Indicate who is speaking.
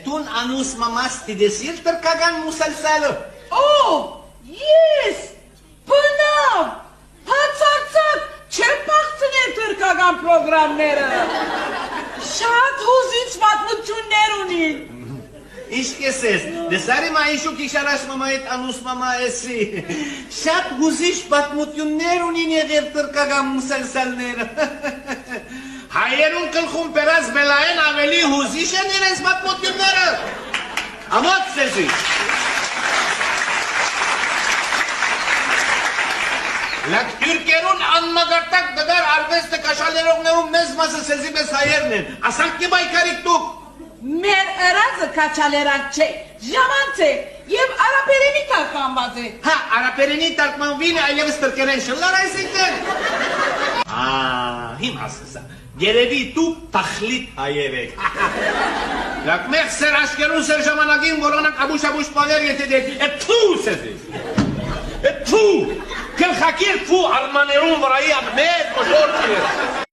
Speaker 1: Tun anus mamas tidesir terkagan musalsalo.
Speaker 2: Oh, yes! Բնավ, հացարցակ, չեր պաղցներ թրկական պրոգրամները, շատ հուզիչ պատմություններ ունին։
Speaker 1: İşkesiz, desari maişu kişaraş mamayet anus mama esi. Şat huziş batmutyunner unin yeger terkagan musalsalner. Hayerun kılkhum peraz belayen aveli huzişen eres batmutyunner. Amot sesi. Lak Türkerun anmagartak kadar arbeste kaşalerok neum mezması sezi bes hayernen. Asak ki baykarik tuk.
Speaker 2: Մեր ըրազը կաչալերանք չէ, ժամանց է և արապերենի տարկանված է։
Speaker 1: Ha, araperini tartmanvini aylevis tırkeren şıllar aysikten. Him asısa. Gelevi tu tahlit hayerek. Lak mehser aşkerun ser jamanagin voronak abuş abuş paler yetedek. Tu sezi. Tu. Kel hakir tu armanerun varayı abmed koşor ki.